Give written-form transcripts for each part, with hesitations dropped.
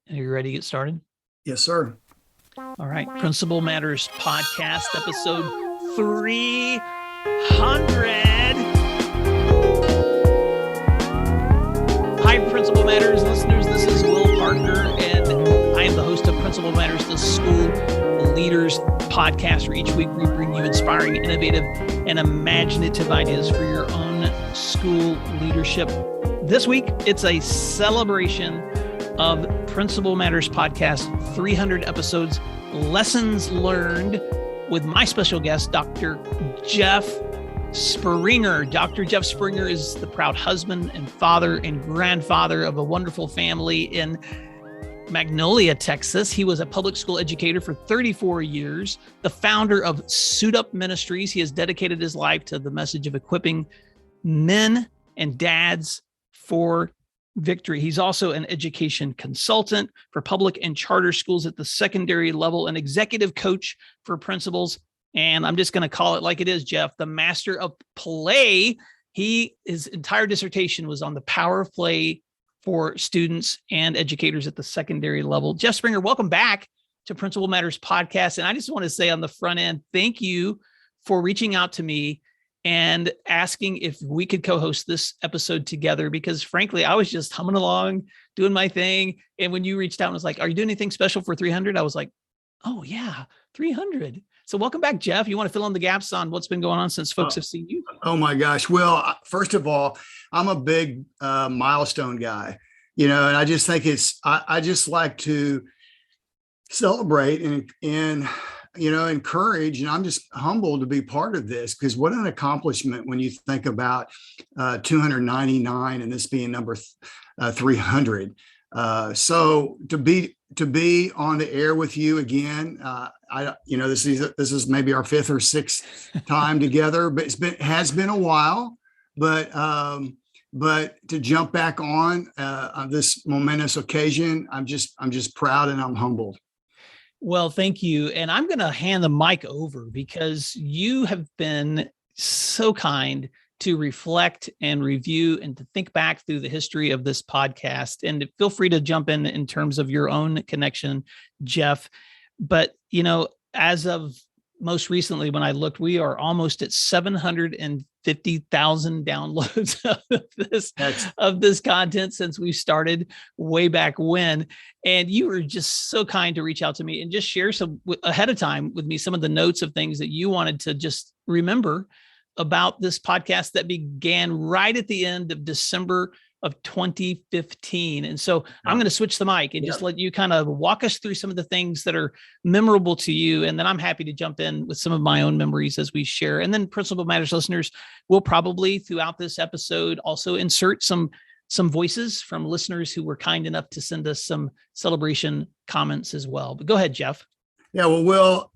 Are you ready to get started? Yes, sir. All right. Principal Matters Podcast, episode 300. Hi, Principal Matters listeners. This is Will Parker, and I am the host of Principal Matters, the School Leaders Podcast, where each week we bring you inspiring, innovative, and imaginative ideas for your own school leadership. This week, it's a celebration of Principal Matters Podcast, 300 episodes, lessons learned, with my special guest, Dr. Jeff Springer. Dr. Jeff Springer is the proud husband and father and grandfather of a wonderful family in Magnolia, Texas. He was a public school educator for 34 years, the founder of Suit Up Ministries. He has dedicated his life to the message of equipping men and dads for victory. He's also an education consultant for public and charter schools at the secondary level, an executive coach for principals. And I'm just going to call it like it is, Jeff, the master of play. His entire dissertation was on the power of play for students and educators at the secondary level. Jeff Springer, welcome back to Principal Matters Podcast. And I just want to say on the front end, thank you for reaching out to me and asking if we could co-host this episode together, because frankly, I was just humming along, doing my thing. And when you reached out and was like, are you doing anything special for 300? I was like, oh yeah, 300. So welcome back, Jeff. You want to fill in the gaps on what's been going on since folks have seen you? Oh my gosh. Well, first of all, I'm a big milestone guy, and I just think I just like to celebrate and encourage, and I'm just humbled to be part of this, because what an accomplishment when you think about 299 and this being number 300. So to be on the air with you again, this is maybe our fifth or sixth time together, but has been a while, but to jump back on this momentous occasion, I'm just proud and I'm humbled. Well, thank you. And I'm going to hand the mic over because you have been so kind to reflect and review and to think back through the history of this podcast. And feel free to jump in terms of your own connection, Jeff. But, as of most recently, when I looked, we are almost at 750,000 downloads of this content since we started way back when. And you were just so kind to reach out to me and just share some ahead of time with me, some of the notes of things that you wanted to just remember about this podcast that began right at the end of December of 2015. And so I'm going to switch the mic and just let you kind of walk us through some of the things that are memorable to you. And then I'm happy to jump in with some of my own memories as we share. And then Principal Matters listeners will probably throughout this episode also insert some voices from listeners who were kind enough to send us some celebration comments as well. But go ahead, Jeff. Yeah, well, Will,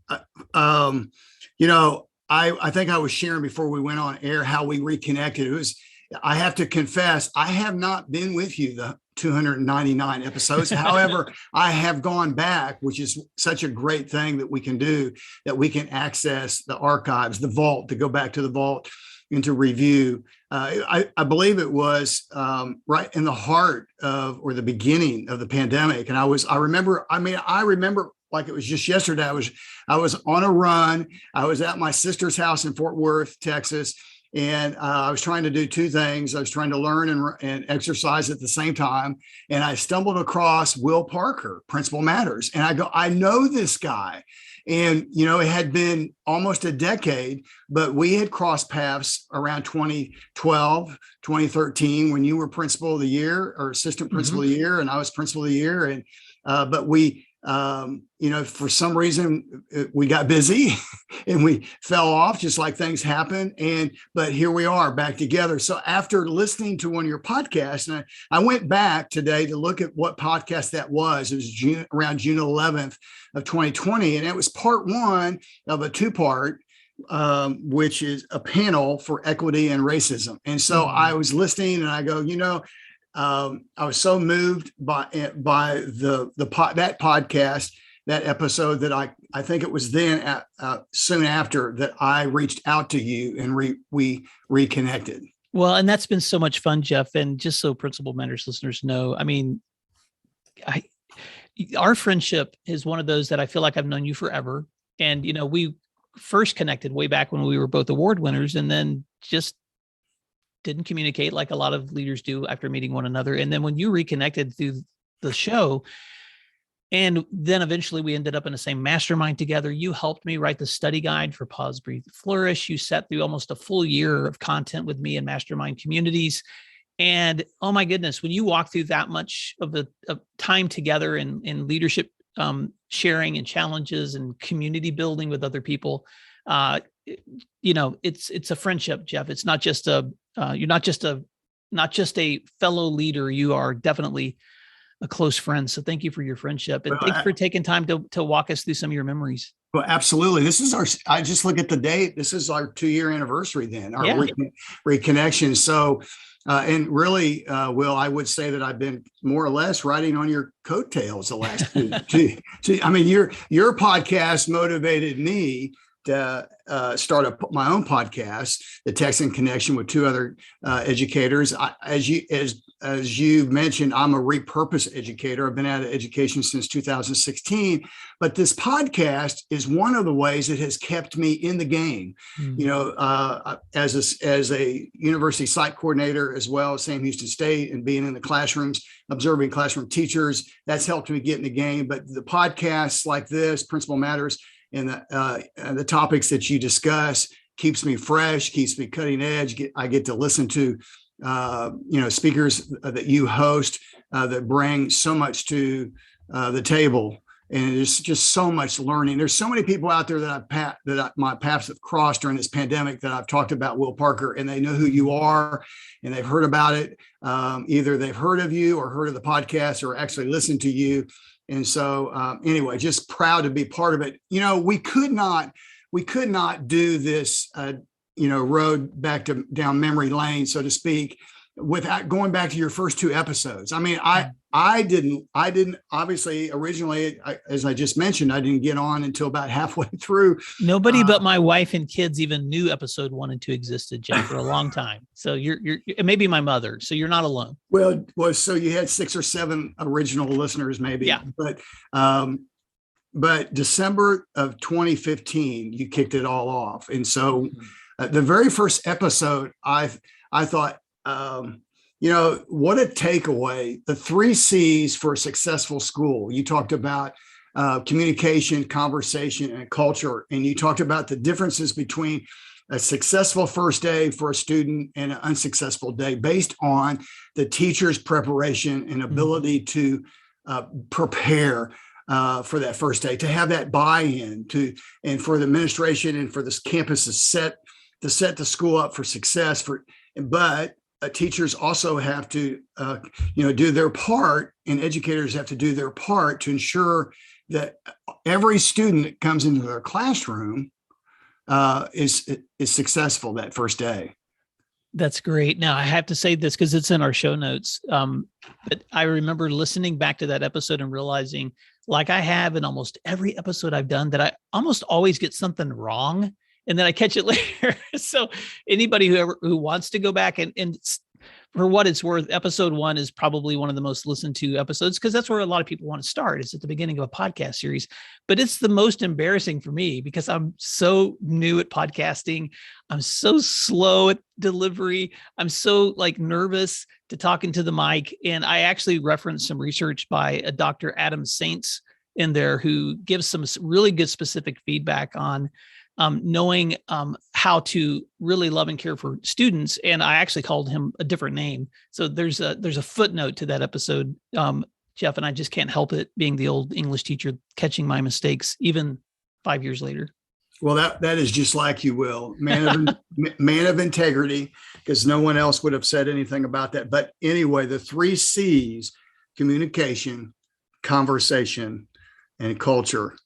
I think I was sharing before we went on air how we reconnected. I have to confess, I have not been with you the 299 episodes. However, I have gone back, which is such a great thing that we can do, that we can access the archives, the vault, to go back to the vault and to review. I believe it was right in the heart of, or the beginning of the pandemic. And I remember like it was just yesterday, I was on a run. I was at my sister's house in Fort Worth, Texas. And I was trying to do two things. I was trying to learn and exercise at the same time. And I stumbled across Will Parker, Principal Matters. And I go, I know this guy. And, it had been almost a decade, but we had crossed paths around 2012, 2013, when you were principal of the year or assistant principal of the year, and I was principal of the year. And, but we, for some reason we got busy and we fell off, just like things happen. But here we are back together. So after listening to one of your podcasts, and I went back today to look at what podcast that was. It was around June 11th of 2020. And it was part one of a two-part, which is a panel for equity and racism. And so I was listening and I go, I was so moved by that podcast, that episode, that I think it was then soon after that I reached out to you and we reconnected. Well, and that's been so much fun, Jeff. And just so Principal Matters listeners know, I mean, Our friendship is one of those that I feel like I've known you forever. And, we first connected way back when we were both award winners, and then just didn't communicate like a lot of leaders do after meeting one another. And then when you reconnected through the show, and then eventually we ended up in the same mastermind together. You helped me write the study guide for Pause, Breathe, Flourish. You sat through almost a full year of content with me in mastermind communities. And oh my goodness, when you walk through that much of the time together in leadership sharing and challenges and community building with other people, it's a friendship, Jeff. It's not just you're not just a fellow leader. You are definitely a close friend. So thank you for your friendship, and thanks for taking time to walk us through some of your memories. Well, absolutely. I just look at the date. This is our 2-year anniversary then, our reconnection. So, and really, Will, I would say that I've been more or less riding on your coattails the last two. I mean, your podcast motivated me to start my own podcast, the Texan Connection, with 2 other educators. As you mentioned, I'm a repurposed educator. I've been out of education since 2016, but this podcast is one of the ways that has kept me in the game. As a university site coordinator, as well as Sam Houston State, and being in the classrooms, observing classroom teachers, that's helped me get in the game. But the podcasts like this, Principal Matters, and the topics that you discuss keeps me fresh, keeps me cutting edge. I get to listen to speakers that you host that bring so much to the table, and it's just so much learning. There's so many people out there that my paths have crossed during this pandemic that I've talked about, Will Parker, and they know who you are, and they've heard about it. Either they've heard of you or heard of the podcast or actually listened to you. And so anyway, just proud to be part of it. We could not do this, road back down memory lane, so to speak, without going back to your first 2 episodes. I mean, I didn't obviously originally, as I just mentioned, I didn't get on until about halfway through. Nobody but my wife and kids even knew episode 1 and 2 existed, Jeff, for a long time. So you're maybe my mother. So you're not alone. Well, so you had 6 or 7 original listeners, maybe. Yeah. But December of 2015, you kicked it all off. And so the very first episode, I thought, what a takeaway. The 3 C's for a successful school. You talked about communication, conversation, and culture. And you talked about the differences between a successful first day for a student and an unsuccessful day based on the teacher's preparation and ability to prepare for that first day, to have that buy-in, and for the administration and for this campus to set the school up for success. But teachers also have to, do their part, and educators have to do their part to ensure that every student that comes into their classroom is successful that first day. That's great. Now, I have to say this because it's in our show notes. But I remember listening back to that episode and realizing, like I have in almost every episode I've done, that I almost always get something wrong, and then I catch it later. So anybody who wants to go back and for what it's worth, episode 1 is probably one of the most listened to episodes, because that's where a lot of people want to start. It's at the beginning of a podcast series, but it's the most embarrassing for me because I'm so new at podcasting. I'm so slow at delivery. I'm so nervous to talk into the mic. And I actually referenced some research by a Dr. Adam Saints in there, who gives some really good specific feedback on knowing how to really love and care for students. And I actually called him a different name. So there's a footnote to that episode, Jeff, and I just can't help it, being the old English teacher, catching my mistakes even 5 years later. Well, that is just like you, Will, man of integrity, because no one else would have said anything about that. But anyway, the 3 C's: communication, conversation, and culture.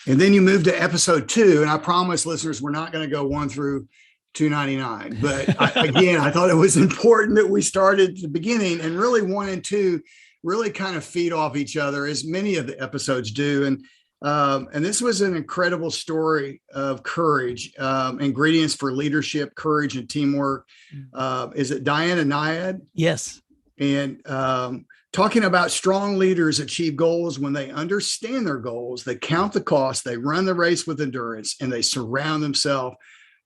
And then you move to episode 2, and I promise listeners, we're not going to go 1 through 299. But I thought it was important that we started at the beginning, and really 1 and 2 really kind of feed off each other, as many of the episodes do. And this was an incredible story of courage, ingredients for leadership, courage, and teamwork. Is it Diana Nyad? Yes. And talking about strong leaders achieve goals when they understand their goals, they count the cost, they run the race with endurance, and they surround themselves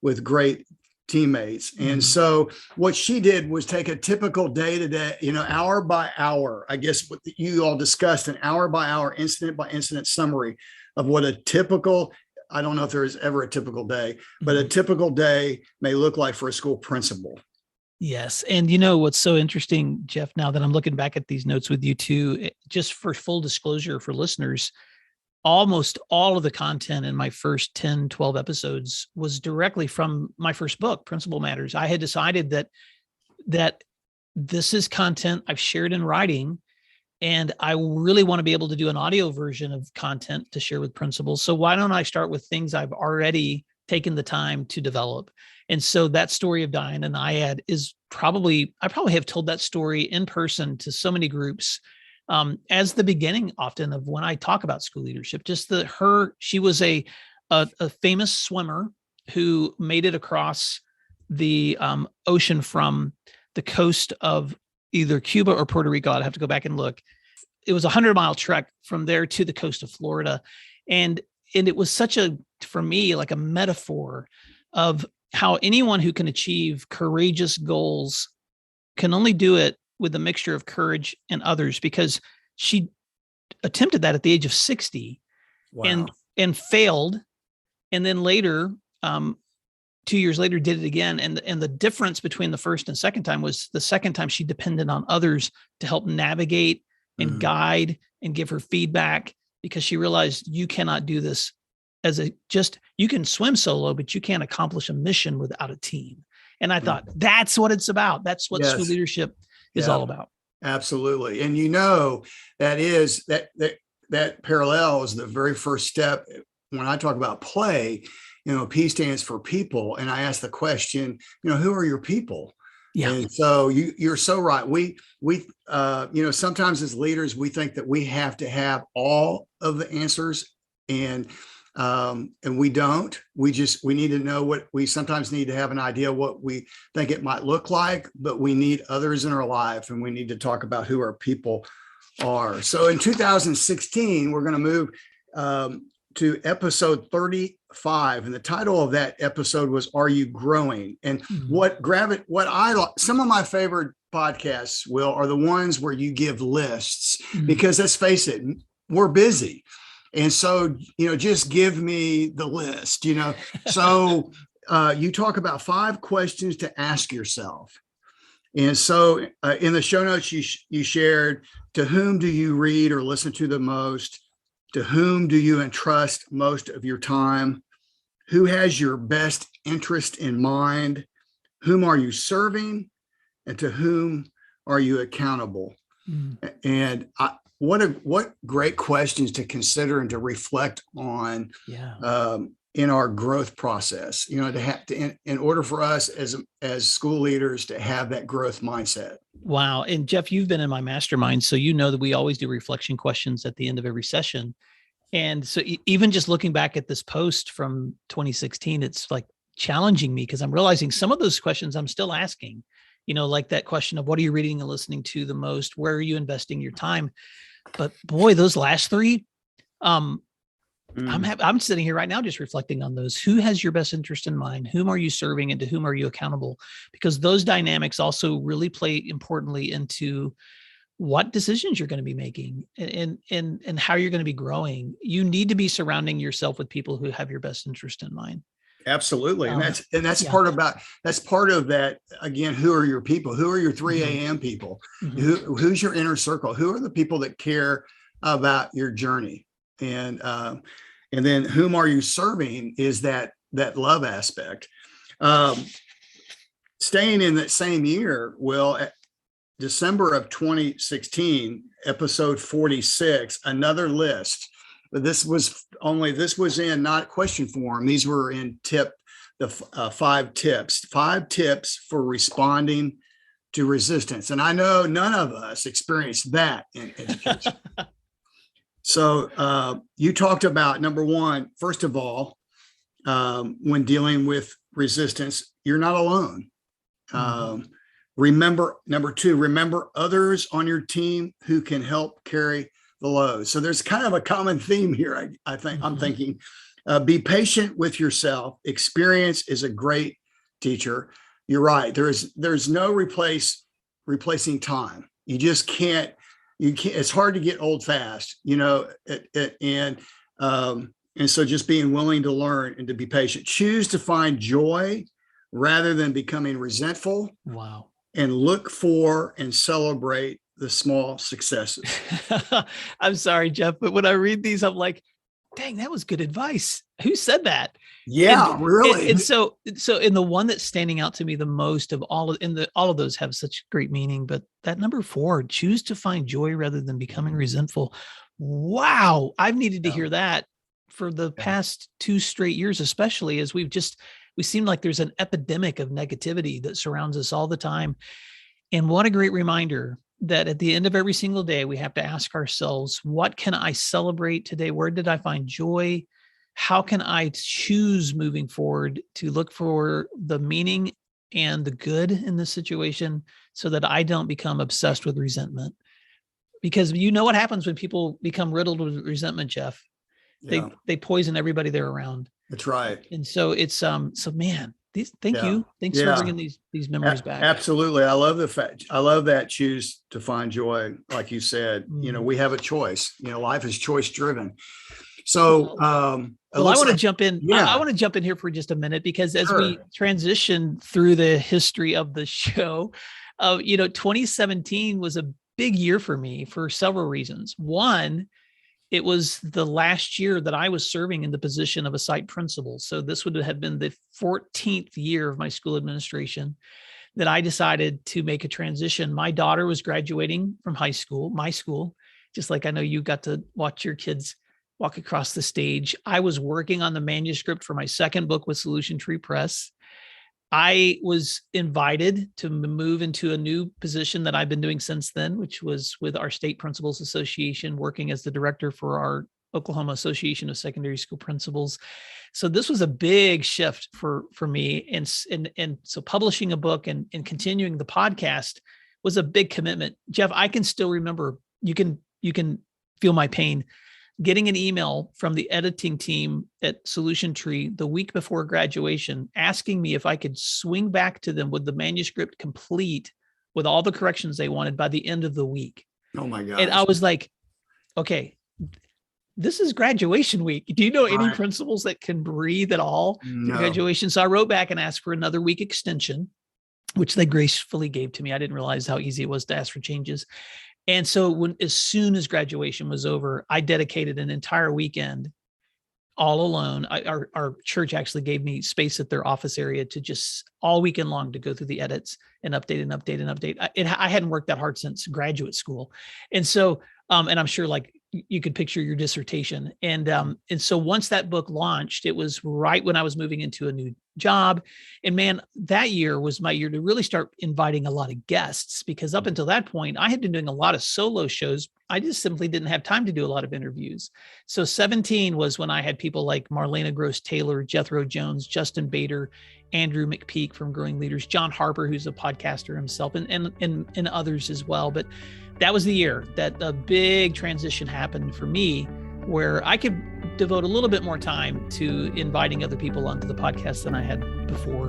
with great teammates. And so what she did was take a typical day to day, hour by hour, I guess what you all discussed, an hour by hour, incident by incident summary of what a typical, I don't know if there is ever a typical day, but a typical day may look like for a school principal. Yes. And what's so interesting, Jeff, now that I'm looking back at these notes with you too, just for full disclosure for listeners, almost all of the content in my first 10, 12 episodes was directly from my first book, Principal Matters. I had decided that this is content I've shared in writing, and I really want to be able to do an audio version of content to share with principals. So why don't I start with things I've already taken the time to develop? And so that story of Diane and IAD is I probably have told that story in person to so many groups as the beginning often of when I talk about school leadership. Just she was a famous swimmer who made it across the ocean from the coast of either Cuba or Puerto Rico. I'd have to go back and look. It was a 100-mile trek from there to the coast of Florida. And it was for me, like a metaphor of how anyone who can achieve courageous goals can only do it with a mixture of courage and others, because she attempted that at the age of 60. Wow. and failed. And then later, 2 years later, did it again. And the difference between the first and second time was the second time she depended on others to help navigate and guide and give her feedback, because she realized you cannot do this you can swim solo, but you can't accomplish a mission without a team. And I thought that's what it's about. That's what school leadership is all about. Absolutely. And that parallel is the very first step. When I talk about play, P stands for people. And I ask the question, who are your people? Yeah. And so you're so right. We sometimes as leaders, we think that we have to have all of the answers, and we don't. We need to know we sometimes need to have an idea what we think it might look like, but we need others in our life, and we need to talk about who our people are. So in 2016, we're going to move to episode 35, and the title of that episode was "Are You Growing?" And some of my favorite podcasts, Will, are the ones where you give lists, because let's face it, we're busy. And so, just give me the list, So you talk about 5 questions to ask yourself. And so in the show notes, you shared, to whom do you read or listen to the most? To whom do you entrust most of your time? Who has your best interest in mind? Whom are you serving? And to whom are you accountable? And what great questions to consider and to reflect on in our growth process, in order for us as school leaders to have that growth mindset. Wow. And Jeff, you've been in my mastermind, so that we always do reflection questions at the end of every session. And so even just looking back at this post from 2016, it's like challenging me, because I'm realizing some of those questions I'm still asking, like that question of what are you reading and listening to the most? Where are you investing your time? But boy, those last 3, I'm sitting here right now just reflecting on those. Who has your best interest in mind? Whom are you serving, and to whom are you accountable? Because those dynamics also really play importantly into what decisions you're going to be making and how you're going to be growing. You need to be surrounding yourself with people who have your best interest in mind. Absolutely. And that's part of that. Again, who are your people? Who are your 3 a.m. people? Who's your inner circle? Who are the people that care about your journey? And then whom are you serving is that love aspect. Staying in that same year, at December of 2016, episode 46, another list. But this was in not question form. These were in 5 tips for responding to resistance. And I know none of us experienced that in education. So you talked about, number 1, first of all, when dealing with resistance, you're not alone. Number two, remember others on your team who can help carry the load. So there's kind of a common theme here. I think I'm thinking, be patient with yourself. Experience is a great teacher. You're right. There's no replacing time. You just can't. It's hard to get old fast, and so just being willing to learn and to be patient. Choose to find joy rather than becoming resentful. Wow. And look for and celebrate the small successes. I'm sorry, Jeff, but when I read these, I'm like, dang, that was good advice. Who said that? Yeah, really. And so in the one that's standing out to me the most of all of those have such great meaning, but that number 4, choose to find joy rather than becoming resentful. Wow. I've needed to hear that for the past 2 straight years, especially as we seem like there's an epidemic of negativity that surrounds us all the time. And what a great reminder that at the end of every single day, we have to ask ourselves, what can I celebrate today? Where did I find joy? How can I choose moving forward to look for the meaning and the good in this situation so that I don't become obsessed with resentment? Because you know what happens when people become riddled with resentment, Jeff? Yeah. They poison everybody they're around. That's right. And so it's man, thank you. Thanks for bringing these memories back. Absolutely. I love that choose to find joy. Like you said, we have a choice, life is choice driven. So, I want to jump in. I want to jump in here for just a minute, because as we transition through the history of the show, 2017 was a big year for me for several reasons. One, it was the last year that I was serving in the position of a site principal. So this would have been the 14th year of my school administration that I decided to make a transition. My daughter was graduating from high school, my school, just like I know you got to watch your kids walk across the stage. I was working on the manuscript for my second book with Solution Tree Press. I was invited to move into a new position that I've been doing since then, which was with our State Principals Association, working as the director for our Oklahoma Association of Secondary School Principals. So this was a big shift for me. And so publishing a book and continuing the podcast was a big commitment. Jeff, I can still remember, you can feel my pain, getting an email from the editing team at Solution Tree the week before graduation, asking me if I could swing back to them with the manuscript complete with all the corrections they wanted by the end of the week. Oh my God. And I was like, okay, this is graduation week. Do you know any principals that can breathe at all No. graduation? So I wrote back and asked for another week extension, which they gracefully gave to me. I didn't realize how easy it was to ask for changes. And so as soon as graduation was over, I dedicated an entire weekend all alone. Our church actually gave me space at their office area to just all weekend long to go through the edits and update. I hadn't worked that hard since graduate school. And so, and I'm sure like you could picture your dissertation. And so once that book launched, it was right when I was moving into a new job. And man, that year was my year to really start inviting a lot of guests, because up until that point, I had been doing a lot of solo shows. I just simply didn't have time to do a lot of interviews. So 17 was when I had people like Marlena Gross Taylor, Jethro Jones, Justin Bader, Andrew McPeak from Growing Leaders, John Harper, who's a podcaster himself, and others as well. But that was the year that a big transition happened for me, where I could devote a little bit more time to inviting other people onto the podcast than I had before.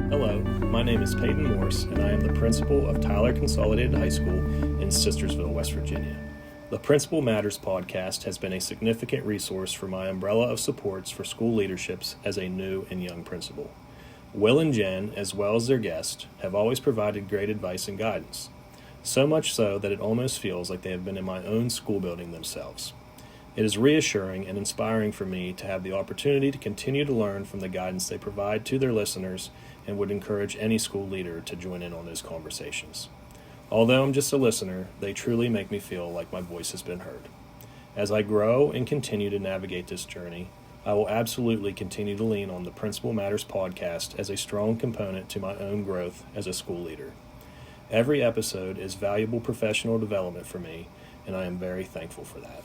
Hello, my name is Peyton Morse, and I am the principal of Tyler Consolidated High School in Sistersville, West Virginia. The Principal Matters podcast has been a significant resource for my umbrella of supports for school leaderships as a new and young principal. Will and Jen, as well as their guest, have always provided great advice and guidance. So much so that it almost feels like they have been in my own school building themselves. It is reassuring and inspiring for me to have the opportunity to continue to learn from the guidance they provide to their listeners, and would encourage any school leader to join in on those conversations. Although I'm just a listener, they truly make me feel like my voice has been heard. As I grow and continue to navigate this journey, I will absolutely continue to lean on the Principal Matters podcast as a strong component to my own growth as a school leader. Every episode is valuable professional development for me, and I am very thankful for that.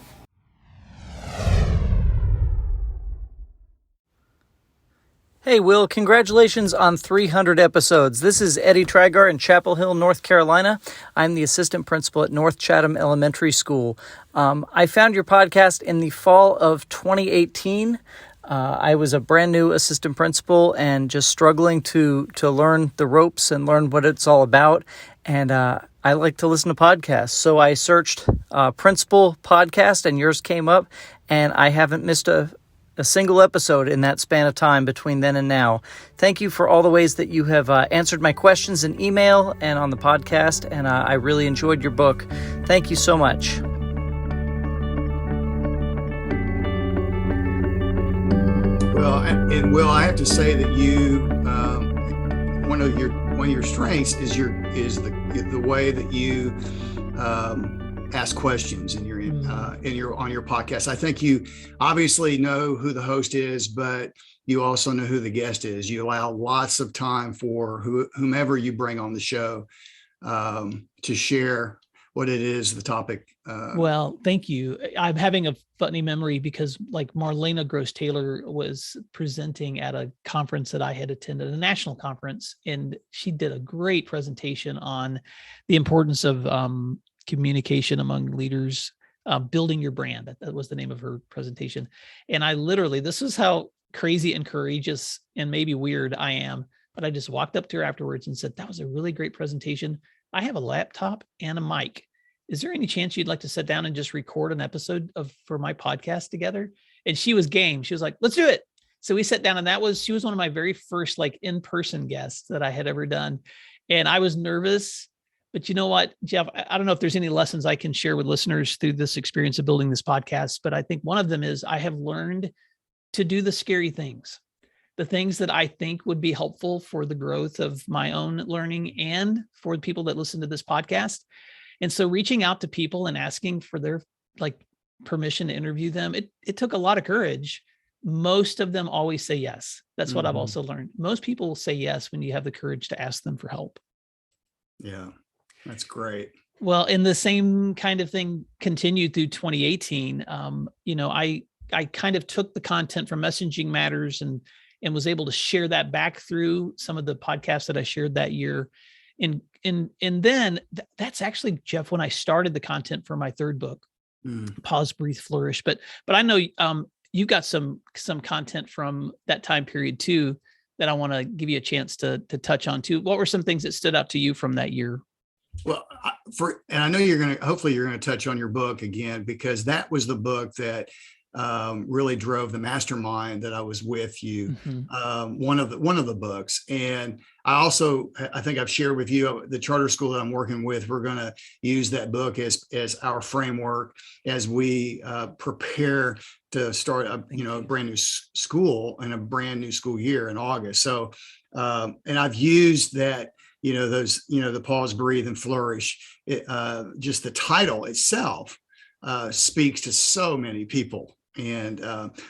Hey, Will, congratulations on 300 episodes. This is Eddie Tragar in Chapel Hill, North Carolina. I'm the assistant principal at North Chatham Elementary School. I found your podcast in the fall of 2018. I was a brand new assistant principal and just struggling to learn the ropes and learn what it's all about. And I like to listen to podcasts. So I searched principal podcast and yours came up, and I haven't missed a single episode in that span of time between then and now. Thank you for all the ways that you have answered my questions in email and on the podcast, and I really enjoyed your book. Thank you so much. Well, and Will, I have to say that you one of your strengths is the way that you ask questions on your podcast. I think you obviously know who the host is, but you also know who the guest is. You allow lots of time for whomever you bring on the show to share what it is, the topic. Well, thank you. I'm having a funny memory because like Marlena Gross Taylor was presenting at a conference that I had attended, a national conference, and she did a great presentation on the importance of communication among leaders, building your brand. That was the name of her presentation. And I literally, this is how crazy and courageous and maybe weird I am, but I just walked up to her afterwards and said, that was a really great presentation. I have a laptop and a mic. Is there any chance you'd like to sit down and just record an episode for my podcast together? And she was game. She was like, let's do it. So we sat down, and she was one of my very first like in-person guests that I had ever done. And I was nervous. But you know what, Jeff, I don't know if there's any lessons I can share with listeners through this experience of building this podcast, but I think one of them is I have learned to do the scary things, the things that I think would be helpful for the growth of my own learning and for the people that listen to this podcast. And so reaching out to people and asking for their like permission to interview them, it took a lot of courage. Most of them always say yes. That's what I've also learned. Most people will say yes when you have the courage to ask them for help. Yeah. That's great. Well, and the same kind of thing continued through 2018. I kind of took the content from Messaging Matters and was able to share that back through some of the podcasts that I shared that year. And then that's actually, Jeff, when I started the content for my third book, Pause, Breathe, Flourish. But I know you got some content from that time period too that I want to give you a chance to touch on too. What were some things that stood out to you from that year? Well, and I know hopefully you're going to touch on your book again, because that was the book that really drove the mastermind that I was with you. One of the books. And I think I've shared with you the charter school that I'm working with. We're going to use that book as our framework as we prepare to start a brand new school and a brand new school year in August. So, and I've used that, the pause, breathe, and flourish. Just the title itself speaks to so many people. And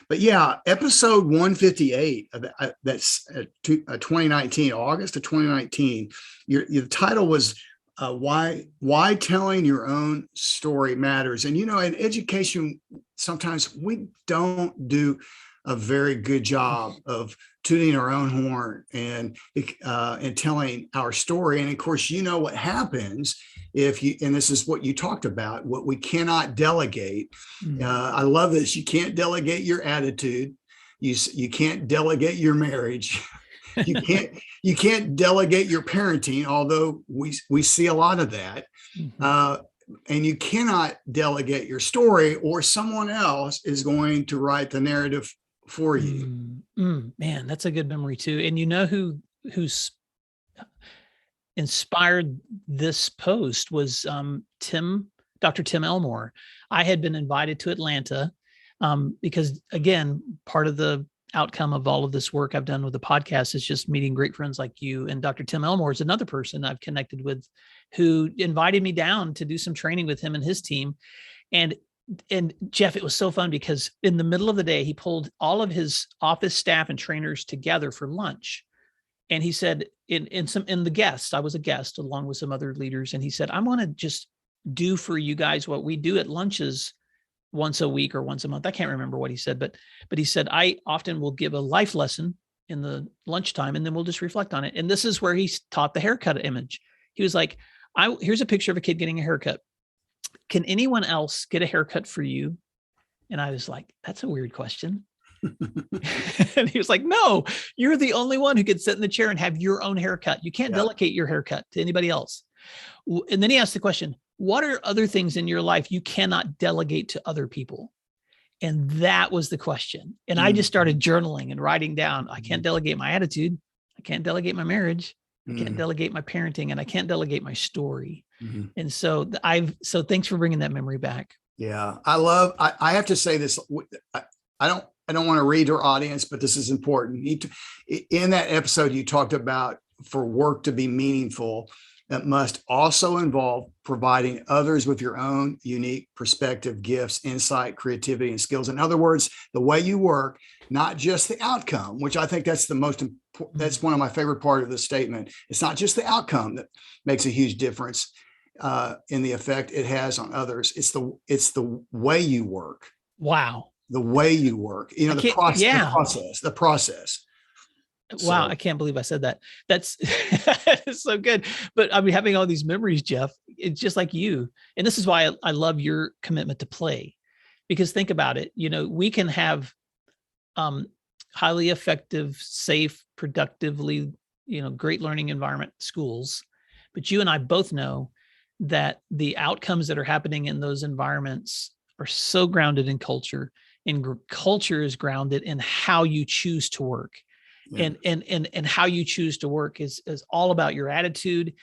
but yeah, episode 158. That's 2019, August of 2019. Your title was why telling your own story matters. And in education, sometimes we don't do a very good job of tooting our own horn and telling our story. And of course, what happens and this is what you talked about, what we cannot delegate. I love this. You can't delegate your attitude. You can't delegate your marriage. You can't delegate your parenting, although we see a lot of that. And you cannot delegate your story, or someone else is going to write the narrative for you. Man, that's a good memory too. And who's inspired this post was Dr. Tim Elmore. I had been invited to Atlanta because, again, part of the outcome of all of this work I've done with the podcast is just meeting great friends like you. And Dr. Tim Elmore is another person I've connected with who invited me down to do some training with him and his team. And Jeff, it was so fun because in the middle of the day, he pulled all of his office staff and trainers together for lunch. And he said, in the guests, I was a guest along with some other leaders. And he said, I want to just do for you guys what we do at lunches once a week or once a month. I can't remember what he said, but he said, I often will give a life lesson in the lunchtime, and then we'll just reflect on it. And this is where he taught the haircut image. He was like, here's a picture of a kid getting a haircut. Can anyone else get a haircut for you? And I was like, that's a weird question. And he was like, no, you're the only one who can sit in the chair and have your own haircut. You can't delegate your haircut to anybody else. And then he asked the question, what are other things in your life you cannot delegate to other people? And that was the question. And I just started journaling and writing down, I can't delegate my attitude. I can't delegate my marriage. I can't delegate my parenting, and I can't delegate my story. And so so thanks for bringing that memory back. Yeah. I have to say this. I don't want to read our audience, but this is important. In that episode, you talked about for work to be meaningful, that must also involve providing others with your own unique perspective, gifts, insight, creativity, and skills. In other words, the way you work, not just the outcome, which I think that's that's one of my favorite part of the statement. It's not just the outcome that makes a huge difference in the effect it has on others. It's the way you work. Wow. The way you work, the process. Wow. I can't believe I said that. That's so good. But I mean, having all these memories, Jeff, it's just like you. And this is why I love your commitment to play, because think about it. We can have highly effective, safe, productively, great learning environment schools. But you and I both know that the outcomes that are happening in those environments are so grounded in culture, and culture is grounded in how you choose to work. Yeah. And how you choose to work is all about your attitude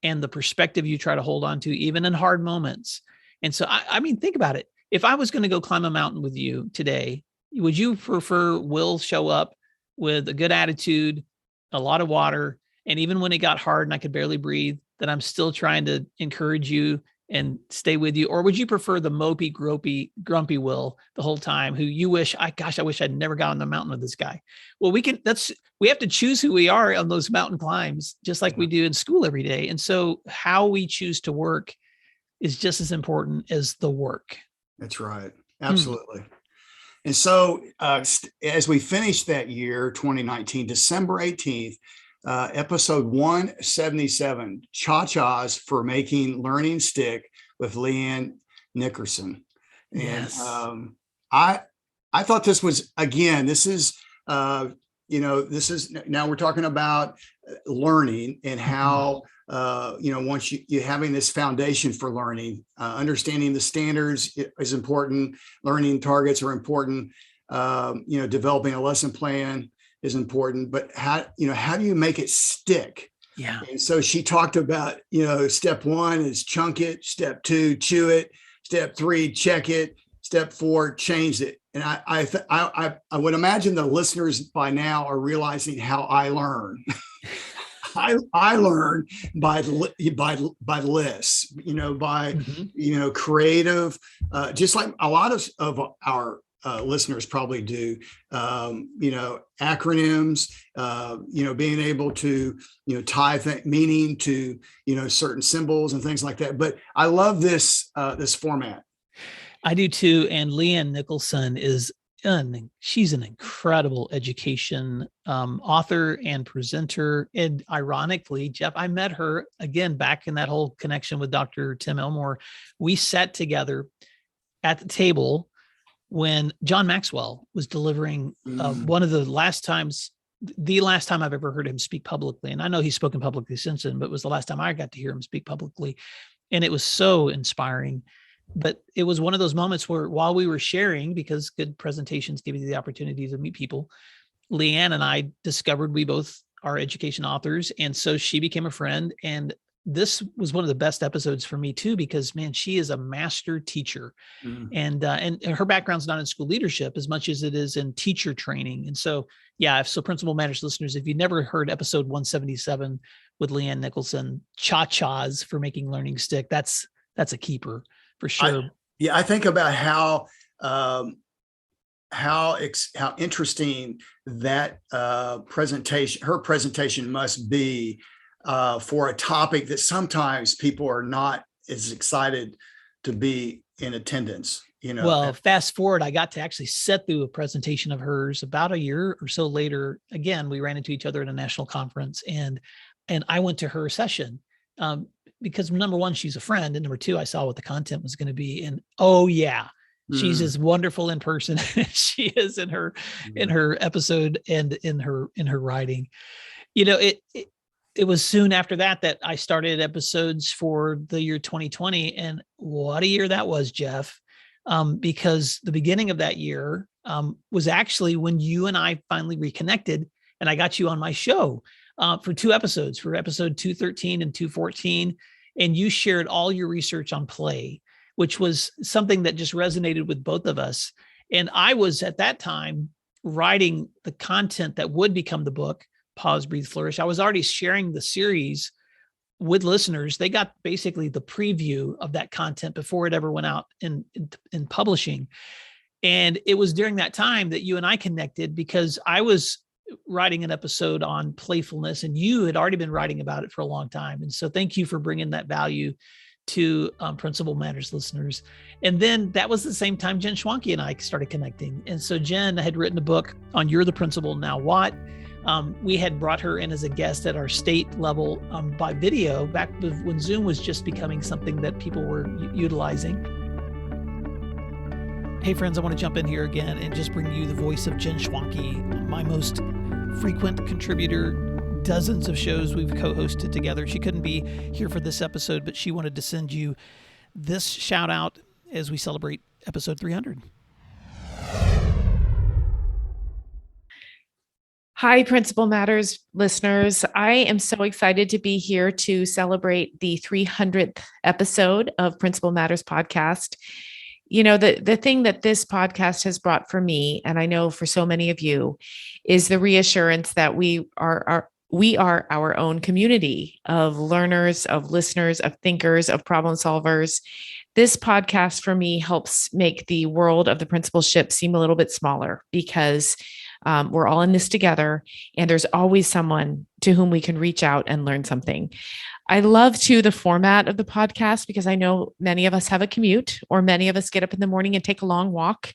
and the perspective you try to hold on to, even in hard moments. And so, I mean, think about it. If I was going to go climb a mountain with you today, would you prefer Will show up with a good attitude, a lot of water, and even when it got hard and I could barely breathe, that I'm still trying to encourage you and stay with you? Or would you prefer the mopey, grumpy Will the whole time, who you wish, I wish I'd never got on the mountain with this guy? Well, we have to choose who we are on those mountain climbs, just like we do in school every day. And so how we choose to work is just as important as the work. That's right. Absolutely. And so as we finish that year, 2019, December 18th, episode 177, Cha-Chas for Making Learning Stick with Leanne Nickerson. And yes. I thought this was, again, this is now we're talking about learning and how, once you're having this foundation for learning, understanding the standards is important. Learning targets are important. Developing a lesson plan is important, but how do you make it stick? Yeah. And so she talked about, step 1 is chunk it. Step 2, chew it. Step 3, check it. Step 4, change it. And I would imagine the listeners by now are realizing how I learn. I learn by lists, by, creative, just like a lot of our listeners probably do, acronyms, being able to, tie meaning to, certain symbols and things like that. But I love this format. I do too. And Leanne Nickerson she's an incredible education author and presenter. And ironically, Jeff, I met her again back in that whole connection with Dr. Tim Elmore. We sat together at the table when John Maxwell was delivering one of the last time I've ever heard him speak publicly. And I know he's spoken publicly since then, but it was the last time I got to hear him speak publicly. And it was so inspiring. But it was one of those moments where while we were sharing, because good presentations give you the opportunity to meet people, Leanne and I discovered we both are education authors. And so she became a friend. And this was one of the best episodes for me too, because man, she is a master teacher, and her background's not in school leadership as much as it is in teacher training. And so, so Principal Matters listeners, if you never heard episode 177 with Leanne Nickerson, Cha-Chas for Making Learning Stick, that's a keeper for sure. I think about how interesting that her presentation must be for a topic that sometimes people are not as excited to be in attendance, you know. Well, fast forward, I got to actually sit through a presentation of hers about a year or so later. Again, we ran into each other at a national conference, and I went to her session because number one, she's a friend, and number two, I saw what the content was going to be, and oh yeah, she's as wonderful in person as she is in her episode and in her writing. You know, it was soon after that I started episodes for the year 2020, and what a year that was, Jeff. Because the beginning of that year was actually when you and I finally reconnected, and I got you on my show for 2 episodes, for episode 213 and 214. And you shared all your research on play, which was something that just resonated with both of us. And I was at that time writing the content that would become the book, Pause, Breathe, Flourish. I was already sharing the series with listeners. They got basically the preview of that content before it ever went out in publishing. And it was during that time that you and I connected, because I was writing an episode on playfulness, and you had already been writing about it for a long time. And so thank you for bringing that value to Principal Matters listeners. And then that was the same time Jen Schwanke and I started connecting. And so Jen had written a book on You're the Principal, Now What? We had brought her in as a guest at our state level by video back when Zoom was just becoming something that people were utilizing. Hey friends, I want to jump in here again and just bring you the voice of Jen Schwanke, my most frequent contributor. Dozens of shows we've co-hosted together. She couldn't be here for this episode, but she wanted to send you this shout out as we celebrate episode 300. Hi, Principal Matters listeners. I am so excited to be here to celebrate the 300th episode of Principal Matters podcast. You know, the thing that this podcast has brought for me, and I know for so many of you, is the reassurance that we are our own community of learners, of listeners, of thinkers, of problem solvers. This podcast for me helps make the world of the principalship seem a little bit smaller, because we're all in this together, and there's always someone to whom we can reach out and learn something. I love too the format of the podcast, because I know many of us have a commute, or many of us get up in the morning and take a long walk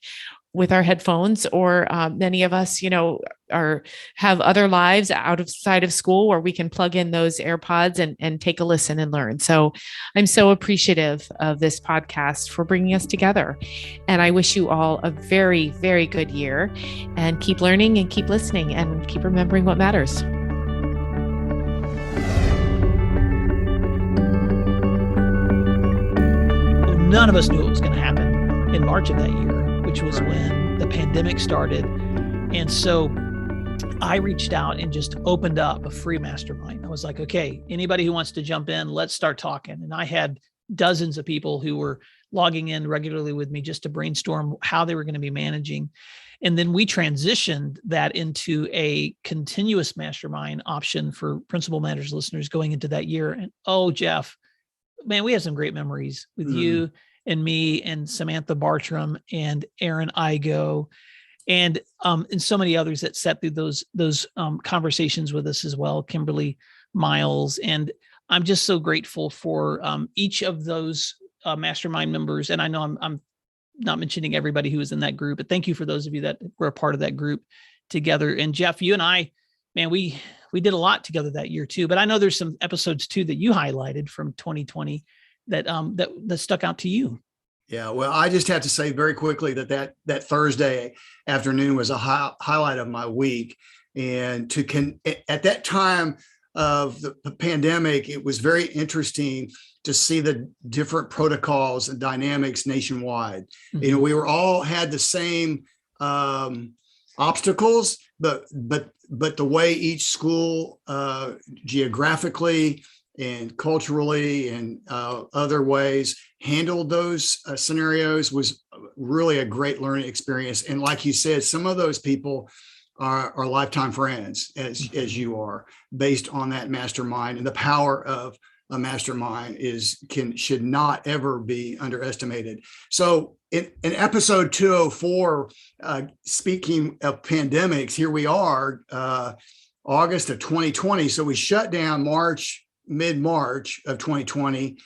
with our headphones, or many of us, have other lives outside of school where we can plug in those AirPods and take a listen and learn. So I'm so appreciative of this podcast for bringing us together. And I wish you all a very, very good year, and keep learning and keep listening and keep remembering what matters. None of us knew what was going to happen in March of that year, which was when the pandemic started. And so I reached out and just opened up a free mastermind. I was like, okay, anybody who wants to jump in, let's start talking. And I had dozens of people who were logging in regularly with me just to brainstorm how they were going to be managing. And then we transitioned that into a continuous mastermind option for Principal Matters listeners going into that year. And oh, Jeff, man, we have some great memories with you and me and Samantha Bartram and Aaron Igo and so many others that sat through those conversations with us as well, Kimberly Miles. And I'm just so grateful for each of those mastermind members. And I know I'm not mentioning everybody who was in that group, but thank you for those of you that were a part of that group together. And Jeff, you and I, man, we did a lot together that year too, but I know there's some episodes too that you highlighted from 2020 that stuck out to you. Yeah, well, I just have to say very quickly that Thursday afternoon was a highlight of my week. And at that time of the pandemic, it was very interesting to see the different protocols and dynamics nationwide. Mm-hmm. You know, we were all had the same obstacles, but the way each school geographically and culturally and other ways handled those scenarios was really a great learning experience. And like you said, some of those people are lifetime friends, as you are, based on that mastermind. And the power of a mastermind should not ever be underestimated. So in episode 204, speaking of pandemics, here we are, August of 2020. So we shut down mid-March of 2020.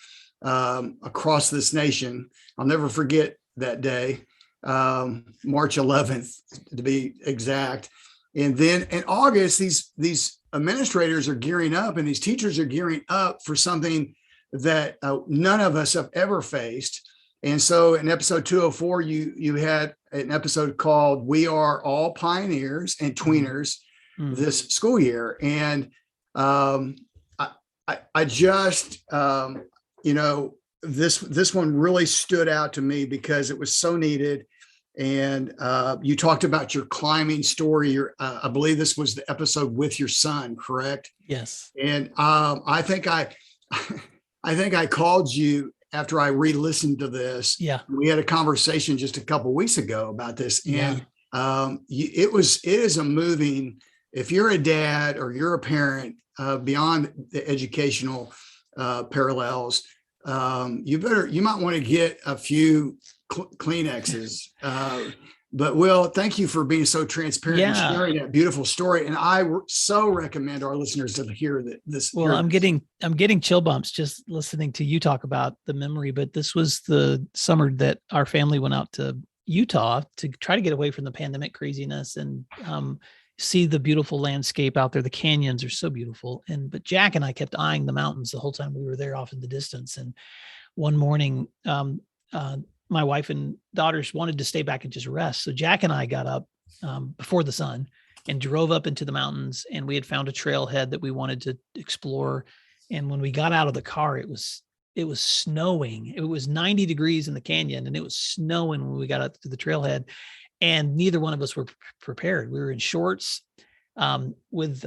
across this nation. I'll never forget that day, March 11th to be exact. And then in August, these administrators are gearing up and these teachers are gearing up for something that none of us have ever faced. And so in episode 204, you had an episode called "We Are All Pioneers and Tweeners" this school year. And I just, this one really stood out to me because it was so needed. And you talked about your climbing story. I believe this was the episode with your son, correct? Yes. And I think I called you after I re-listened to this. Yeah. We had a conversation just a couple of weeks ago about this. And it is a moving, if you're a dad or you're a parent, beyond the educational parallels, you might want to get a few Kleenexes. But Will, thank you for being so transparent and sharing that beautiful story. And I so recommend our listeners to hear this. Well, I'm getting chill bumps just listening to you talk about the memory, but this was the summer that our family went out to Utah to try to get away from the pandemic craziness and see the beautiful landscape out there. The canyons are so beautiful. But Jack and I kept eyeing the mountains the whole time we were there off in the distance. And one morning, my wife and daughters wanted to stay back and just rest. So Jack and I got up before the sun and drove up into the mountains, and we had found a trailhead that we wanted to explore. And when we got out of the car, it was snowing. It was 90 degrees in the canyon, and it was snowing when we got up to the trailhead. And neither one of us were prepared. We were in shorts with,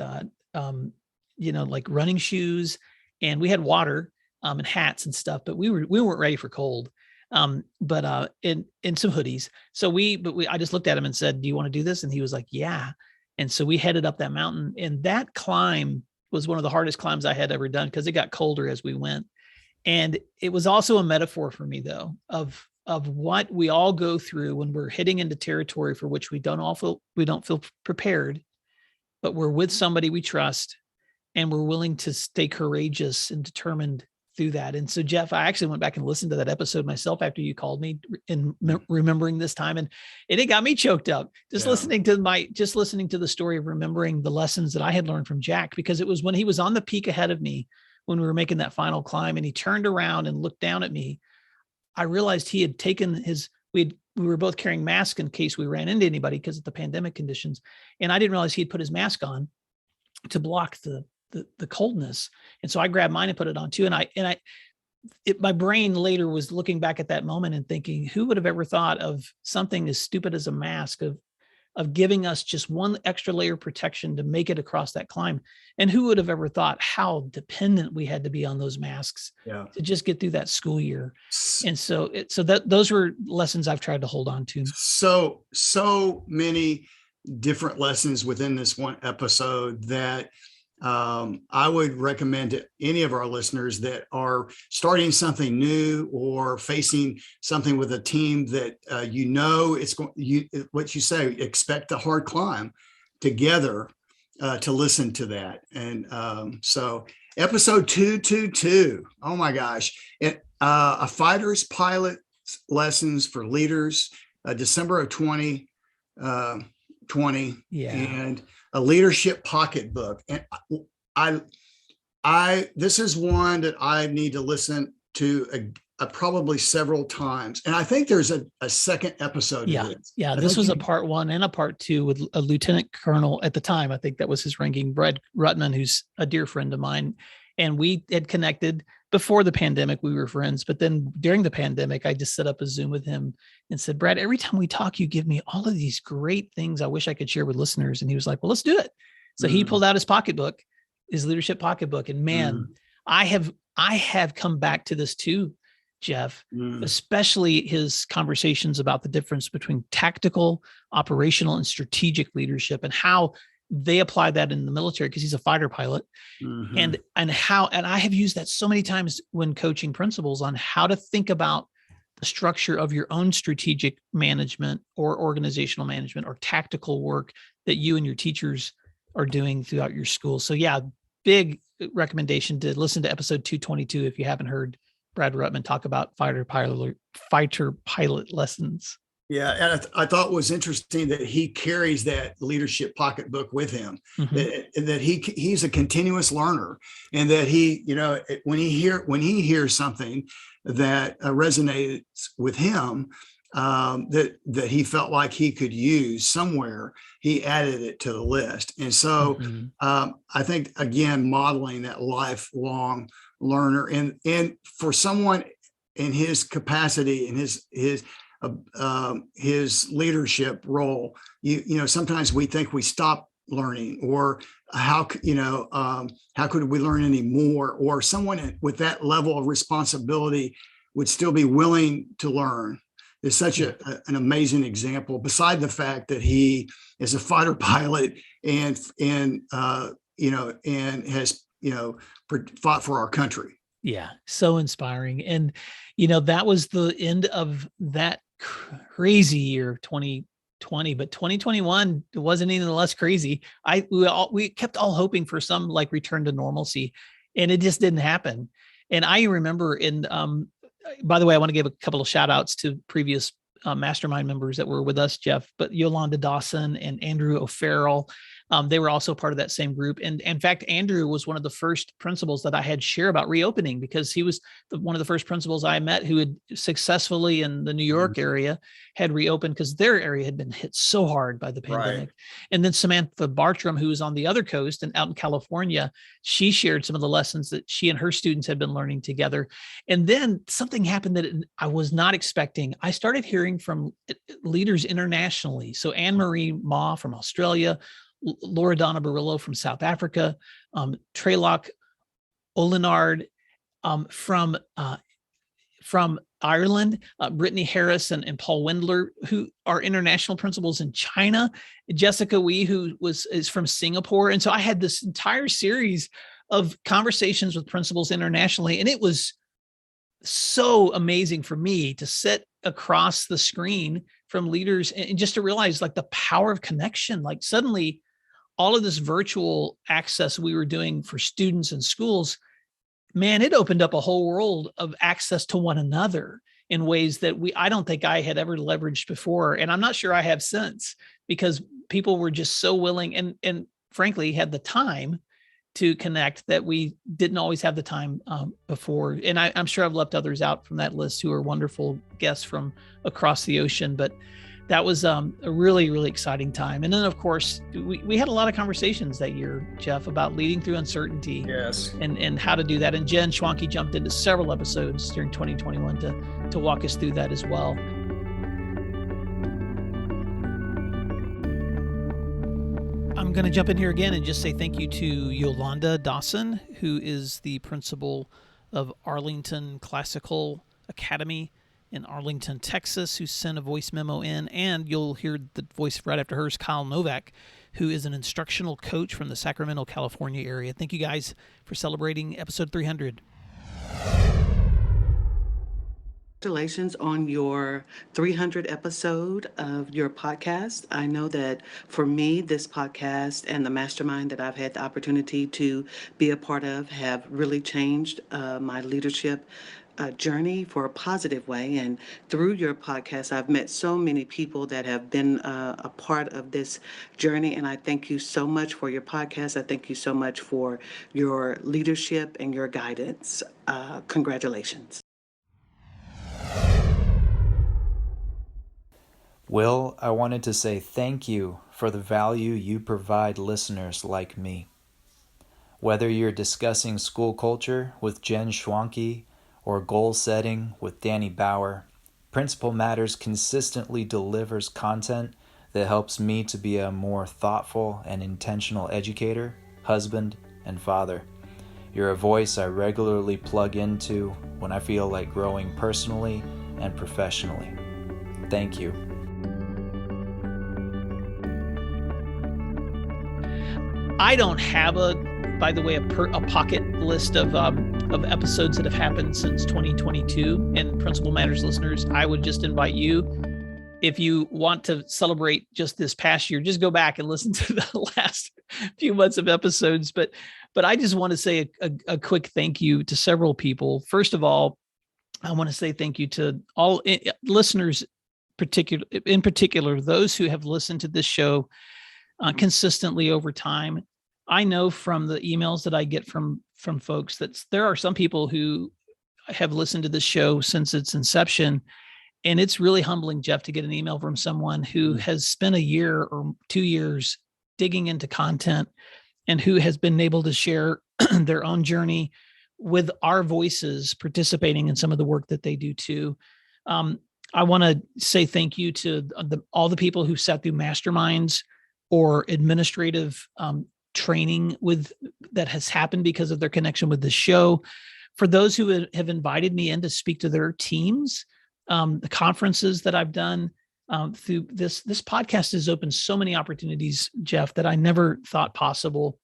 like running shoes, and we had water and hats and stuff, but we weren't ready for cold. But in some hoodies. So I just looked at him and said, "Do you want to do this?" And he was like, "Yeah." And so we headed up that mountain, and that climb was one of the hardest climbs I had ever done because it got colder as we went. And it was also a metaphor for me, though, of what we all go through when we're hitting into territory for which we don't feel prepared, but we're with somebody we trust, and we're willing to stay courageous and determined through that. And so, Jeff, I actually went back and listened to that episode myself after you called me in remembering this time. And it got me choked up listening to the story of remembering the lessons that I had learned from Jack, because it was when he was on the peak ahead of me, when we were making that final climb, and he turned around and looked down at me. I realized he had taken we were both carrying masks in case we ran into anybody because of the pandemic conditions. And I didn't realize he had put his mask on to block the coldness. And so I grabbed mine and put it on too. And my brain later was looking back at that moment and thinking, who would have ever thought of something as stupid as a mask of giving us just one extra layer of protection to make it across that climb? And who would have ever thought how dependent we had to be on those masks to just get through that school year? And so those were lessons I've tried to hold on to. So many different lessons within this one episode that I would recommend to any of our listeners that are starting something new or facing something with a team that it's going. What you say, expect a hard climb together, to listen to that. And so episode 222. Oh my gosh, a fighter's pilot lessons for leaders, December of 2020, and a leadership pocketbook. And this is one that I need to listen to probably several times. And I think there's a second episode. This was a part 1 and a part 2 with a lieutenant colonel at the time. I think that was his ranking, Brad Rutman, who's a dear friend of mine. And we had connected before the pandemic. We were friends, but then during the pandemic, I just set up a Zoom with him and said, "Brad, every time we talk, you give me all of these great things I wish I could share with listeners." And he was like, "Well, let's do it." So he pulled out his pocketbook, his leadership pocketbook. And man, I have come back to this too, Jeff, especially his conversations about the difference between tactical, operational, and strategic leadership, and how they apply that in the military, because he's a fighter pilot. And I have used that so many times when coaching principals on how to think about the structure of your own strategic management or organizational management or tactical work that you and your teachers are doing throughout your school. So big recommendation to listen to episode 222 if you haven't heard Brad Ruttman talk about fighter pilot lessons. Yeah, and I thought it was interesting that he carries that leadership pocketbook with him. Mm-hmm. That he's a continuous learner, and that he, when he hears something that resonates with him, that he felt like he could use somewhere, he added it to the list. And so I think, again, modeling that lifelong learner, and for someone in his capacity and his leadership role, sometimes we think we stop learning, or how could we learn any more, or someone with that level of responsibility would still be willing to learn. Is such an amazing example, beside the fact that he is a fighter pilot and has fought for our country. Yeah, so inspiring. And that was the end of that crazy year 2020, but 2021 wasn't any less crazy. We kept all hoping for some like return to normalcy, and it just didn't happen. And I remember by the way, I want to give a couple of shout outs to previous mastermind members that were with us, Jeff, but Yolanda Dawson and Andrew O'Farrell. They were also part of that same group. And in fact, Andrew was one of the first principals that I had share about reopening, because he was one of the first principals I met who had successfully in the New York area had reopened, because their area had been hit so hard by the pandemic. Right. And then Samantha Bartram, who was on the other coast and out in California, she shared some of the lessons that she and her students had been learning together. And then something happened that I was not expecting. I started hearing from leaders internationally. So Anne-Marie Ma from Australia, Laura Donna Barillo from South Africa, Treylock Olenard from Ireland, Brittany Harris and Paul Wendler, who are international principals in China, Jessica Wee, who is from Singapore. And so I had this entire series of conversations with principals internationally, and it was so amazing for me to sit across the screen from leaders and just to realize like the power of connection. Like suddenly all of this virtual access we were doing for students and schools, man, it opened up a whole world of access to one another in ways that I don't think I had ever leveraged before. And I'm not sure I have since, because people were just so willing and frankly had the time to connect that we didn't always have the time before. And I'm sure I've left others out from that list who are wonderful guests from across the ocean, but that was a really, really exciting time. And then, of course, we had a lot of conversations that year, Jeff, about leading through uncertainty. Yes. And how to do that. And Jen Schwanke jumped into several episodes during 2021 to walk us through that as well. I'm going to jump in here again and just say thank you to Yolanda Dawson, who is the principal of Arlington Classical Academy in Arlington, Texas, who sent a voice memo in. And you'll hear the voice right after hers, Kyle Novak, who is an instructional coach from the Sacramento, California area. Thank you guys for celebrating episode 300. Congratulations on your 300 episode of your podcast. I know that for me, this podcast and the mastermind that I've had the opportunity to be a part of have really changed my leadership journey for a positive way. And through your podcast, I've met so many people that have been a part of this journey. And I thank you so much for your podcast. I thank you so much for your leadership and your guidance. Congratulations. Will, I wanted to say thank you for the value you provide listeners like me. Whether you're discussing school culture with Jen Schwanke or goal setting with Danny Bauer, Principal Matters consistently delivers content that helps me to be a more thoughtful and intentional educator, husband, and father. You're a voice I regularly plug into when I feel like growing personally and professionally. Thank you. I don't have a pocket list of episodes that have happened since 2022. And Principal Matters listeners, I would just invite you, if you want to celebrate just this past year, just go back and listen to the last few months of episodes. But I just want to say a quick thank you to several people. First of all, I want to say thank you to all listeners, in particular, those who have listened to this show consistently over time. I know from the emails that I get from folks that there are some people who have listened to this show since its inception. And it's really humbling, Jeff, to get an email from someone who has spent a year or 2 years digging into content and who has been able to share their own journey with our voices participating in some of the work that they do too. I want to say thank you to all the people who sat through masterminds or administrative training that has happened because of their connection with the show. For those who have invited me in to speak to their teams, the conferences that I've done through this podcast has opened so many opportunities, Jeff, that I never thought possible.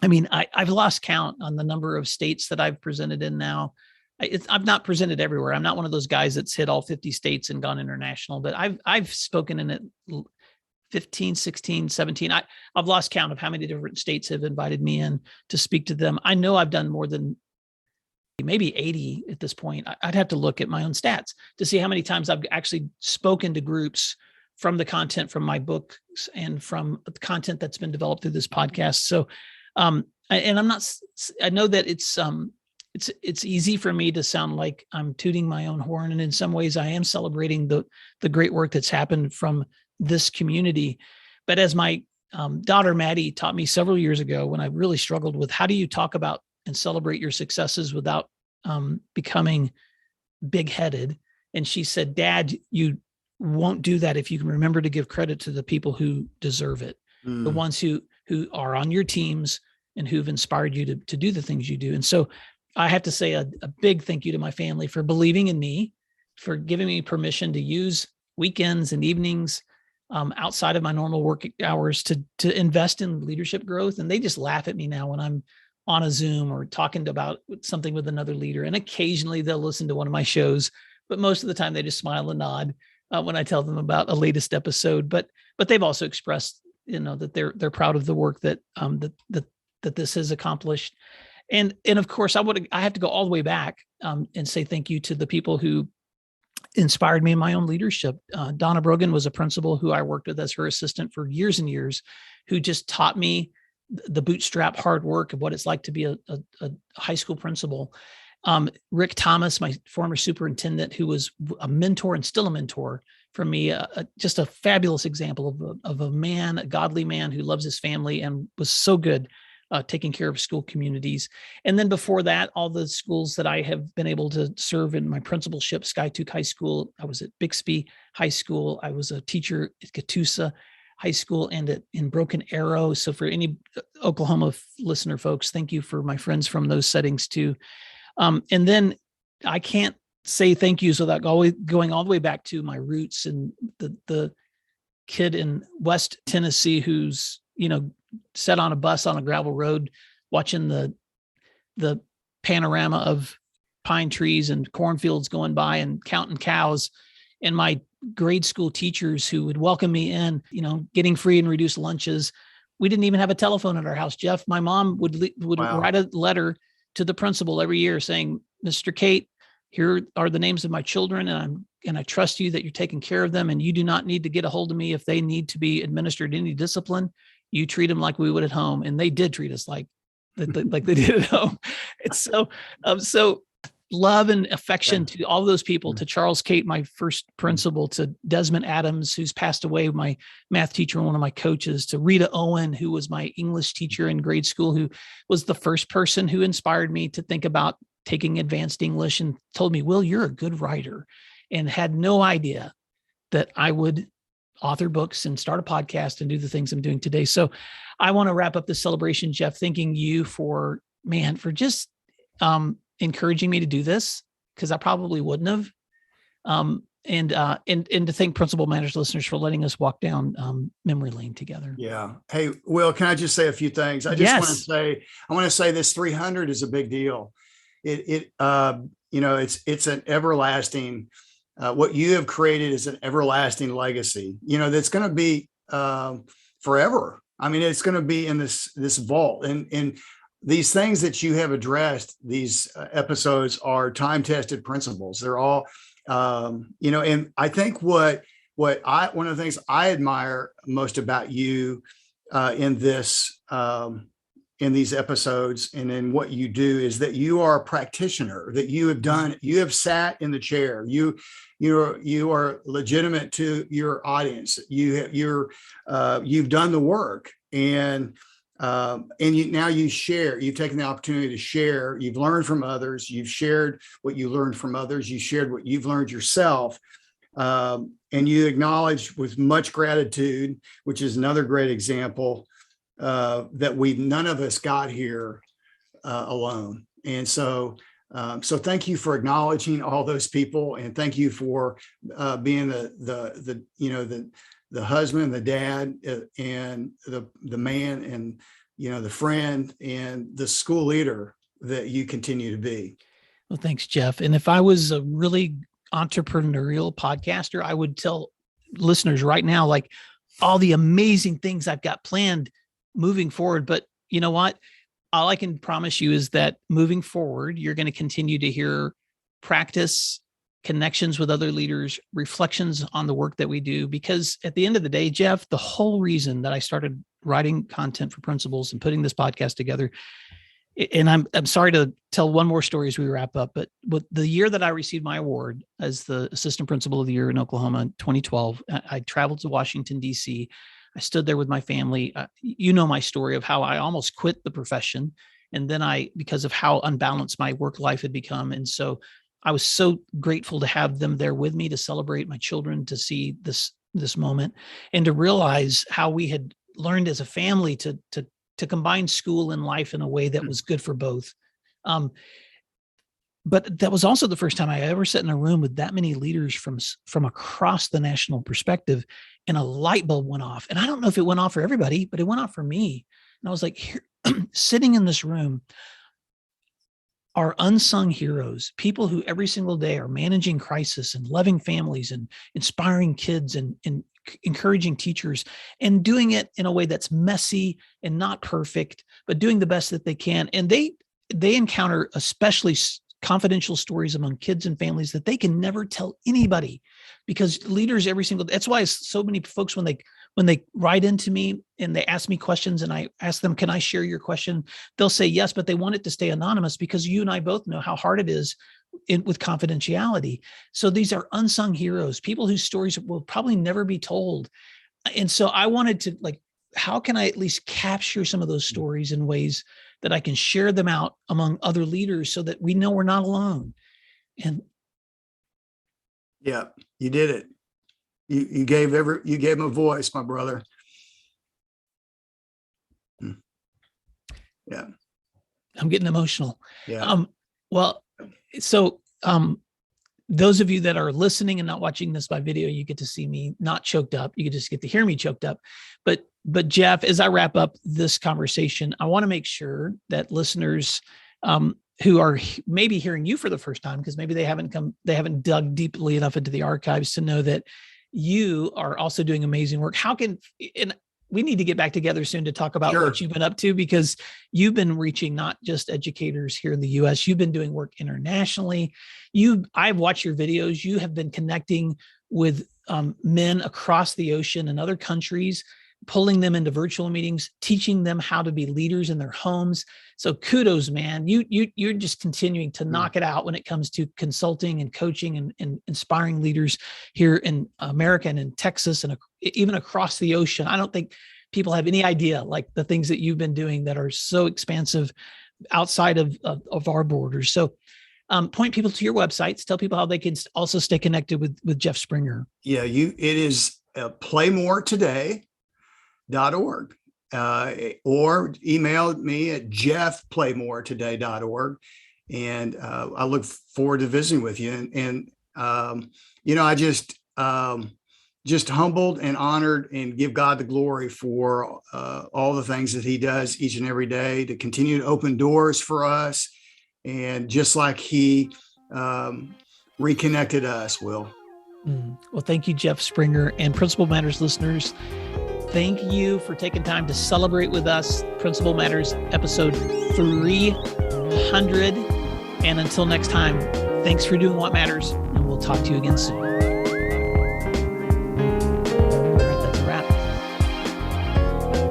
I mean, I've lost count on the number of states that I've presented in now. I've not presented everywhere. I'm not one of those guys that's hit all 50 states and gone international, but I've spoken in it 15, 16, 17. I've lost count of how many different states have invited me in to speak to them. I know I've done more than maybe 80 at this point. I'd have to look at my own stats to see how many times I've actually spoken to groups from the content from my books and from the content that's been developed through this podcast. So, and I know that it's easy for me to sound like I'm tooting my own horn. And in some ways I am celebrating the great work that's happened from this community. But as my daughter, Maddie, taught me several years ago when I really struggled with how do you talk about and celebrate your successes without becoming big-headed. And she said, Dad, you won't do that if you can remember to give credit to the people who deserve it, the ones who are on your teams and who've inspired you to do the things you do. And so I have to say a big thank you to my family for believing in me, for giving me permission to use weekends and evenings outside of my normal work hours to invest in leadership growth. And they just laugh at me now when I'm on a Zoom or talking about something with another leader. And occasionally they'll listen to one of my shows, but most of the time they just smile and nod when I tell them about a latest episode. But they've also expressed, that they're proud of the work that this has accomplished. And of course I have to go all the way back and say thank you to the people who inspired me in my own leadership. Donna Brogan was a principal who I worked with as her assistant for years and years, who just taught me the bootstrap hard work of what it's like to be a high school principal. Rick Thomas, my former superintendent, who was a mentor and still a mentor for me, just a fabulous example of a man, a godly man who loves his family and was so good taking care of school communities. And then before that, all the schools that I have been able to serve in my principalship, Skytook High School, I was at Bixby High School, I was a teacher at Catoosa High School and in Broken Arrow. So for any Oklahoma listener folks, thank you for my friends from those settings too. And then I can't say thank you without going all the way back to my roots and the kid in West Tennessee who's, sat on a bus on a gravel road, watching the panorama of pine trees and cornfields going by and counting cows. And my grade school teachers who would welcome me in, getting free and reduced lunches. We didn't even have a telephone at our house, Jeff. My mom would Wow. write a letter to the principal every year saying, Mr. Kate, here are the names of my children, and I trust you that you're taking care of them, and you do not need to get a hold of me if they need to be administered any discipline. You treat them like we would at home. And they did treat us like they did at home. It's so love and affection to all those people, to Charles Kate, my first principal, to Desmond Adams, who's passed away, my math teacher and one of my coaches, to Rita Owen, who was my English teacher in grade school, who was the first person who inspired me to think about taking advanced English and told me, Will, you're a good writer, and had no idea that I would author books and start a podcast and do the things I'm doing today. So I want to wrap up this celebration, Jeff, thanking you for just encouraging me to do this, because I probably wouldn't have. And to thank Principal Matters listeners for letting us walk down memory lane together. Yeah. Hey, Will, can I just say a few things? I want to say this 300 is a big deal. It's an everlasting, what you have created is an everlasting legacy, that's going to be forever. I mean, it's going to be in this vault. And these things that you have addressed, these episodes are time-tested principles. They're all, and I think one of the things I admire most about you in these episodes and in what you do is that you are a practitioner, that you have sat in the chair. You are legitimate to your audience. You've done the work, and now you share. You've taken the opportunity to share. You've learned from others. You've shared what you learned from others. You shared what you've learned yourself, and you acknowledge with much gratitude, which is another great example that none of us got here alone. And so thank you for acknowledging all those people, and thank you for being the husband, the dad, and the man, and the friend and the school leader that you continue to be. Well, thanks, Jeff. And if I was a really entrepreneurial podcaster, I would tell listeners right now, like, all the amazing things I've got planned moving forward. But you know what? All I can promise you is that moving forward, you're going to continue to hear practice, connections with other leaders, reflections on the work that we do. Because at the end of the day, Jeff, the whole reason that I started writing content for principals and putting this podcast together, and I'm sorry to tell one more story as we wrap up, but the year that I received my award as the assistant principal of the year in Oklahoma in 2012, I traveled to Washington, D.C. I stood there with my family. You know my story of how I almost quit the profession. And then because of how unbalanced my work life had become. And so I was so grateful to have them there with me to celebrate my children, to see this moment, and to realize how we had learned as a family to combine school and life in a way that was good for both. But that was also the first time I ever sat in a room with that many leaders from across the national perspective, and a light bulb went off. And I don't know if it went off for everybody, but it went off for me. And I was like, here, sitting in this room are unsung heroes, people who every single day are managing crisis and loving families and inspiring kids and encouraging teachers, and doing it in a way that's messy and not perfect, but doing the best that they can. And they encounter especially confidential stories among kids and families that they can never tell anybody, because leaders that's why so many folks, when they write into me and they ask me questions and I ask them, can I share your question? They'll say yes, but they want it to stay anonymous, because you and I both know how hard it is with confidentiality. So these are unsung heroes, people whose stories will probably never be told. And so I wanted to, like, how can I at least capture some of those stories in ways that I can share them out among other leaders so that we know we're not alone. And yeah, you did it. You gave them a voice, my brother. Yeah. I'm getting emotional. Yeah. Those of you that are listening and not watching this by video, you get to see me not choked up. You just get to hear me choked up. But Jeff, as I wrap up this conversation, I want to make sure that listeners who are maybe hearing you for the first time, because maybe they haven't dug deeply enough into the archives to know that you are also doing amazing work. And we need to get back together soon to talk about what you've been up to, because you've been reaching not just educators here in the U.S. You've been doing work internationally. I've watched your videos. You have been connecting with men across the ocean in other countries, pulling them into virtual meetings, teaching them how to be leaders in their homes. So kudos, man. You're just continuing to knock it out when it comes to consulting and coaching and inspiring leaders here in America and in Texas and even across the ocean. I don't think people have any idea, like, the things that you've been doing that are so expansive outside of our borders. So point people to your websites, tell people how they can also stay connected with Jeff Springer. Yeah, it is playmoretoday.org, or email me at jeffplaymoretoday.org. And I look forward to visiting with you. And I just humbled and honored, and give God the glory for all the things that he does each and every day to continue to open doors for us. And just like he reconnected us, Will. Well, thank you, Jeff Springer. And Principal Matters listeners, thank you for taking time to celebrate with us. Principal Matters episode 300. And until next time, thanks for doing what matters, and we'll talk to you again soon. All right, that's a wrap.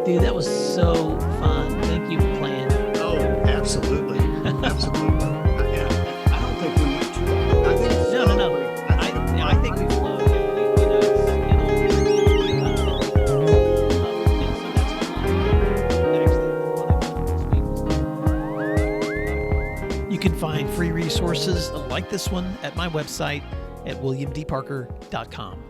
Dude, that was so fun. Thank you for playing. Oh, absolutely. Absolutely. I don't think we went too long. I think No. I think we flowed. You can find free resources like this one at my website at williamdparker.com.